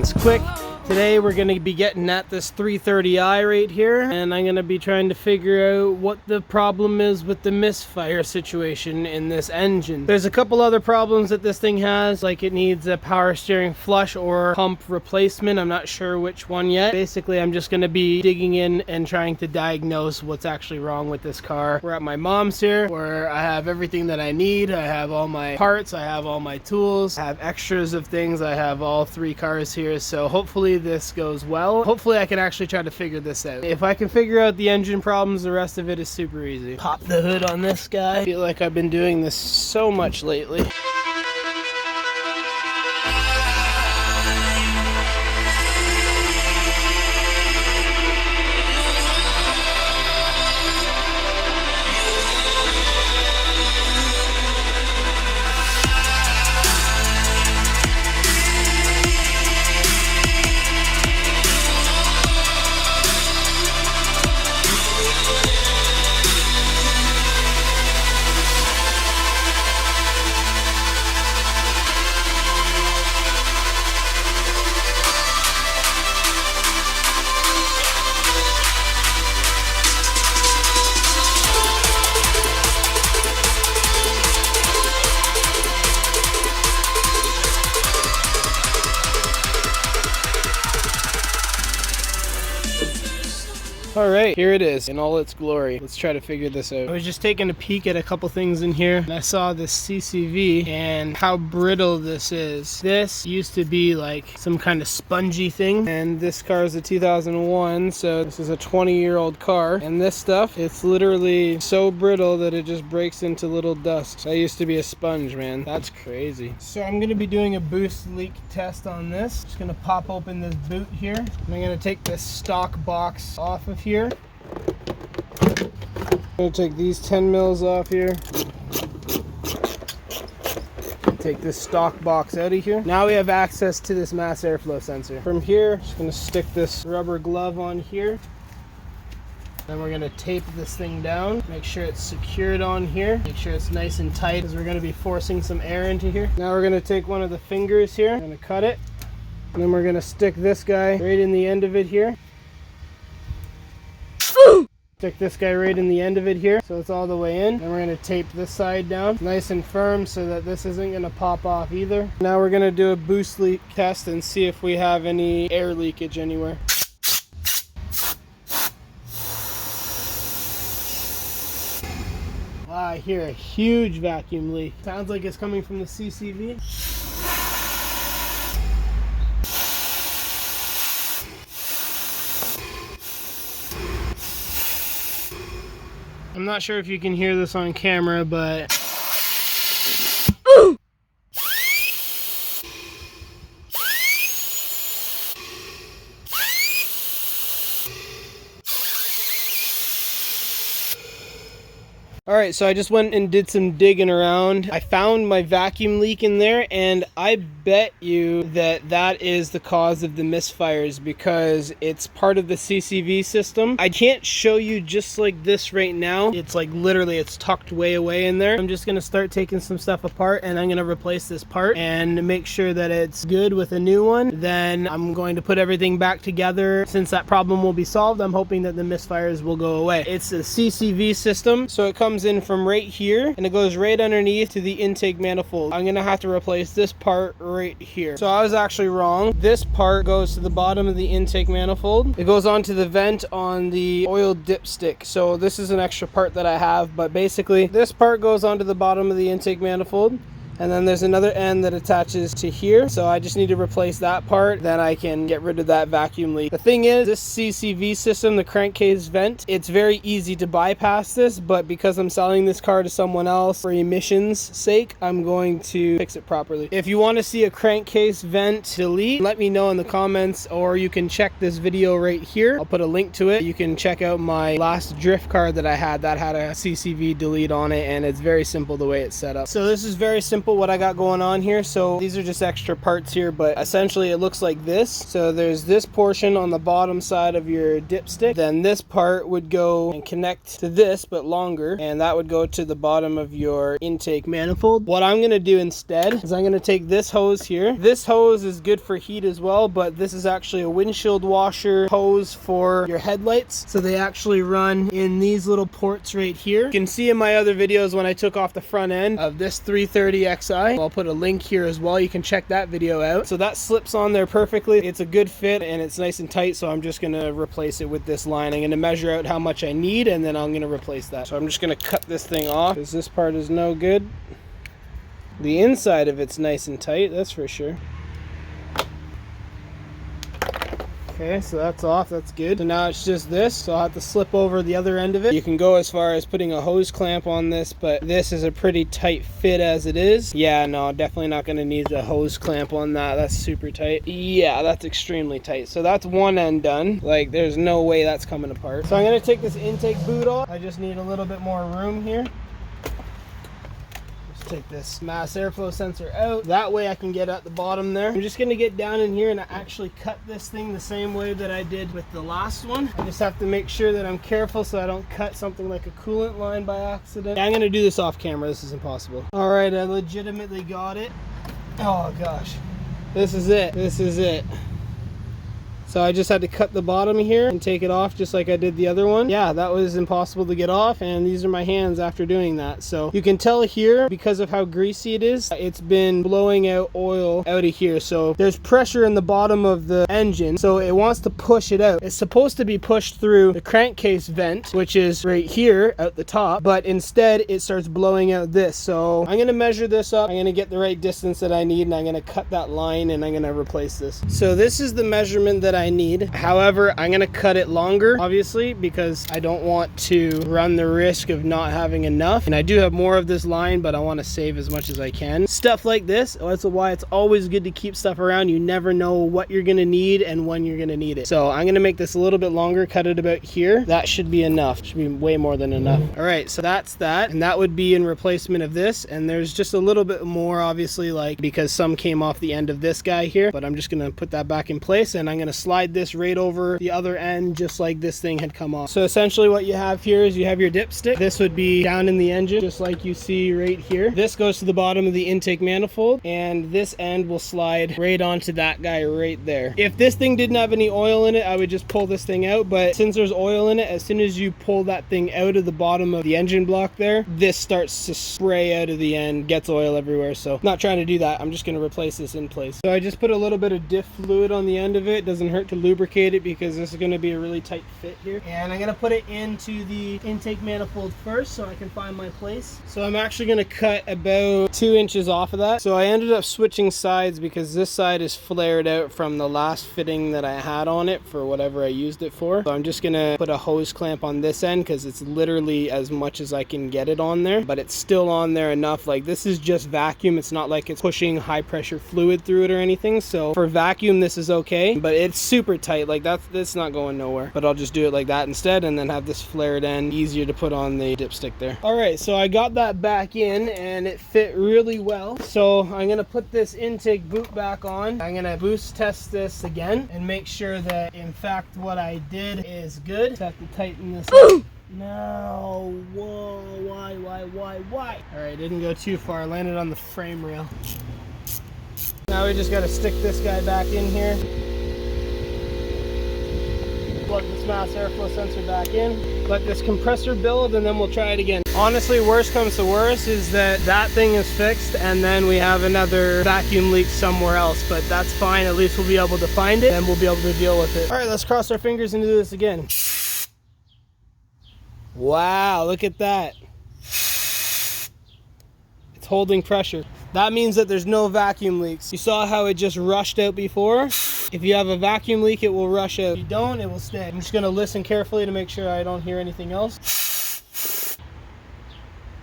things quick. Today we're going to be getting at this 330i right here, and I'm going to be trying to figure out what the problem is with the misfire situation in this engine. There's a couple other problems that this thing has, like it needs a power steering flush or pump replacement. I'm not sure which one yet. Basically, I'm just going to be digging in and trying to diagnose what's actually wrong with this car. We're at my mom's here, where I have everything that I need. I have all my parts, I have all my tools, I have extras of things. I have all 3 cars here, so hopefully this goes well. Hopefully I can actually try to figure this out. If I can figure out the engine problems, the rest of it is super easy. Pop the hood on this guy. I feel like I've been doing this so much lately. Alright, here it is in all its glory. Let's try to figure this out. I was just taking a peek at a couple things in here, and I saw this CCV and how brittle this is. This used to be like some kind of spongy thing, and this car is a 2001, so this is a 20-year-old car. And this stuff, it's literally so brittle that it just breaks into little dust. That used to be a sponge, man. That's crazy. So I'm going to be doing a boost leak test on this. Just going to pop open this boot here. And I'm going to take this stock box off of here. I'm going to take these 10 mils off here. Take this stock box out of here. Now we have access to this mass airflow sensor. From here, just going to stick this rubber glove on here. Then we're going to tape this thing down. Make sure it's secured on here. Make sure it's nice and tight, because we're going to be forcing some air into here. Now we're going to take one of the fingers here. I'm going to cut it. And then we're going to stick this guy right in the end of it here. Stick this guy right in the end of it here, so it's all the way in. And we're going to tape this side down nice and firm so that this isn't going to pop off either. Now we're going to do a boost leak test and see if we have any air leakage anywhere. I hear a huge vacuum leak. Sounds like it's coming from the CCV. I'm not sure if you can hear this on camera, but Alright, so I just went and did some digging around. I found my vacuum leak in there, and I bet you that that is the cause of the misfires, because it's part of the CCV system. I can't show you just like this right now. It's like literally it's tucked way away in there. I'm just going to start taking some stuff apart, and I'm going to replace this part and make sure that it's good with a new one. Then I'm going to put everything back together. Since that problem will be solved, I'm hoping that the misfires will go away. It's a CCV system, so it comes in from right here and it goes right underneath to the intake manifold. I'm gonna have to replace this part right here. So I was actually wrong. This part goes to the bottom of the intake manifold. It goes onto the vent on the oil dipstick. So this is an extra part that I have, but basically this part goes onto the bottom of the intake manifold. And then there's another end that attaches to here. So I just need to replace that part. Then I can get rid of that vacuum leak. The thing is, this CCV system, the crankcase vent, it's very easy to bypass this. But because I'm selling this car to someone else for emissions sake, I'm going to fix it properly. If you want to see a crankcase vent delete, let me know in the comments. Or you can check this video right here. I'll put a link to it. You can check out my last drift car that I had that had a CCV delete on it. And it's very simple the way it's set up. So this is very simple simple what I got going on here. So these are just extra parts here, but essentially it looks like this. So there's this portion on the bottom side of your dipstick, then this part would go and connect to this but longer, and that would go to the bottom of your intake manifold. What I'm going to do instead is I'm going to take this hose here. This hose is good for heat as well, but this is actually a windshield washer hose for your headlights. So they actually run in these little ports right here. You can see in my other videos when I took off the front end of this 330xi. I'll put a link here as well. You can check that video out. So that slips on there perfectly. It's a good fit and it's nice and tight, so I'm just going to replace it with this line. I'm going to measure out how much I need and then I'm going to replace that. So I'm just going to cut this thing off because this part is no good. The inside of it's nice and tight, that's for sure. Okay, so that's off, that's good. So now it's just this, so I'll have to slip over the other end of it. You can go as far as putting a hose clamp on this, but this is a pretty tight fit as it is. Yeah, no, definitely not gonna need a hose clamp on that. That's super tight. Yeah, that's extremely tight. So that's one end done. Like, there's no way that's coming apart. So I'm gonna take this intake boot off. I just need a little bit more room here. Take this mass airflow sensor out. That way I can get at the bottom there. I'm just going to get down in here and actually cut this thing the same way that I did with the last one. I just have to make sure that I'm careful so I don't cut something like a coolant line by accident. I'm going to do this off camera. This is impossible. All right, I legitimately got it. Oh gosh. This is it. This is it. So I just had to cut the bottom here and take it off just like I did the other one. Yeah, that was impossible to get off, and these are my hands after doing that. So you can tell here, because of how greasy it is, it's been blowing out oil out of here. So there's pressure in the bottom of the engine, so it wants to push it out. It's supposed to be pushed through the crankcase vent, which is right here at the top, but instead it starts blowing out this. So I'm gonna measure this up. I'm gonna get the right distance that I need, and I'm gonna cut that line and I'm gonna replace this. So this is the measurement that I need. However, I'm gonna cut it longer, obviously, because I don't want to run the risk of not having enough. And I do have more of this line, but I want to save as much as I can. Stuff like this, that's why it's always good to keep stuff around. You never know what you're gonna need and when you're gonna need it. So I'm gonna make this a little bit longer, cut it about here. That should be enough. Should be way more than enough. All right, so that's that, and that would be in replacement of this. And there's just a little bit more, obviously, like, because some came off the end of this guy here, but I'm just gonna put that back in place, and I'm gonna slide this right over the other end just like this thing had come off. So essentially what you have here is you have your dipstick. This would be down in the engine just like you see right here. This goes to the bottom of the intake manifold, and this end will slide right onto that guy right there. If this thing didn't have any oil in it, I would just pull this thing out, but since there's oil in it, as soon as you pull that thing out of the bottom of the engine block there, this starts to spray out of the end, gets oil everywhere. So I'm not trying to do that. I'm just going to replace this in place. So I just put a little bit of diff fluid on the end of it. Doesn't hurt to lubricate it because this is going to be a really tight fit here. And I'm going to put it into the intake manifold first so I can find my place. So I'm actually going to cut about 2 inches off of that. So I ended up switching sides because this side is flared out from the last fitting that I had on it for whatever I used it for. So I'm just going to put a hose clamp on this end because it's literally as much as I can get it on there, but it's still on there enough. Like, this is just vacuum. It's not like it's pushing high pressure fluid through it or anything. So for vacuum, this is okay, but it's super tight. Like, that's not going nowhere, but I'll just do it like that instead and then have this flared end easier to put on the dipstick there. All right, so I got that back in and it fit really well. So I'm gonna put this intake boot back on. I'm gonna boost test this again and make sure that in fact what I did is good. Just have to tighten this up. No, whoa, why? All right, didn't go too far. I landed on the frame rail. Now we just gotta stick this guy back in here. Plug this mass airflow sensor back in, let this compressor build, and then we'll try it again. Honestly, worst comes to worst is that thing is fixed and then we have another vacuum leak somewhere else, but that's fine. At least we'll be able to find it and we'll be able to deal with it. All right, let's cross our fingers and do this again. Wow, look at that. It's holding pressure. That means that there's no vacuum leaks. You saw how it just rushed out before? If you have a vacuum leak, it will rush out. If you don't, it will stay. I'm just gonna listen carefully to make sure I don't hear anything else.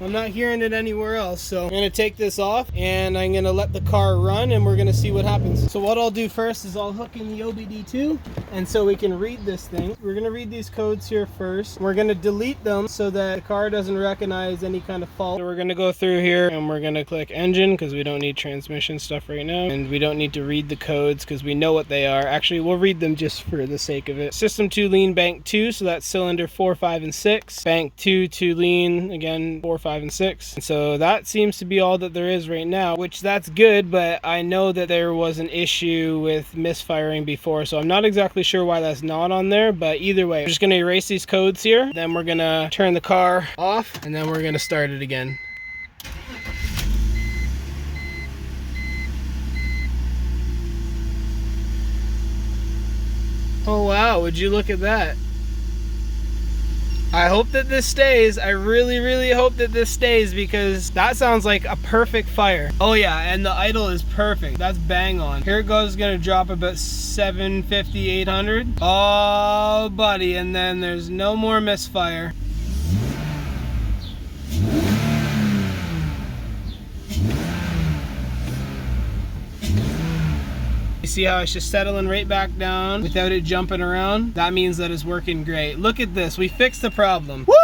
I'm not hearing it anywhere else. So I'm gonna take this off and I'm gonna let the car run and we're gonna see what happens. So what I'll do first is I'll hook in the OBDII, and so we can read this thing. We're gonna read these codes here first. We're gonna delete them so that the car doesn't recognize any kind of fault. So we're gonna go through here and we're gonna click engine because we don't need transmission stuff right now, and we don't need to read the codes because we know what they are. Actually, we'll read them just for the sake of it. System 2 lean bank 2, so that's cylinder 4, 5, and 6. Bank 2 to lean, again 4, 5, and 6. And so that seems to be all that there is right now, which that's good, but I know that there was an issue with misfiring before, so I'm not exactly sure why that's not on there, but either way, we're just gonna erase these codes here, then we're gonna turn the car off, and then we're gonna start it again. Oh wow, would you look at that? I hope that this stays. I really hope that this stays because that sounds like a perfect fire. Oh yeah, and the idle is perfect. That's bang on. Here it goes, gonna drop about 750, 800. Oh buddy, and then there's no more misfire. You see how it's just settling right back down without it jumping around? That means that it's working great. Look at this, we fixed the problem. Woo!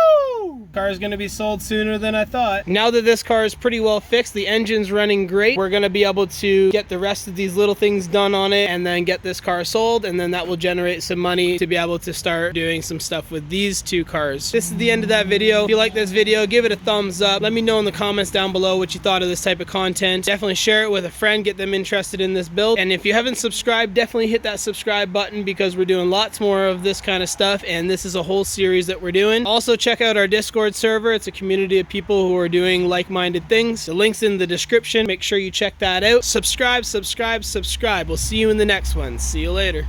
Car is gonna be sold sooner than I thought. Now that this car is pretty well fixed, the engine's running great, we're gonna be able to get the rest of these little things done on it and then get this car sold, and then that will generate some money to be able to start doing some stuff with these two cars. This is the end of that video. If you like this video, give it a thumbs up. Let me know in the comments down below what you thought of this type of content. Definitely share it with a friend, get them interested in this build. And if you haven't subscribed, definitely hit that subscribe button because we're doing lots more of this kind of stuff, and this is a whole series that we're doing. Also check out our Discord server. It's a community of people who are doing like-minded things. The link's in the description. Make sure you check that out. Subscribe. We'll see you in the next one. See you later.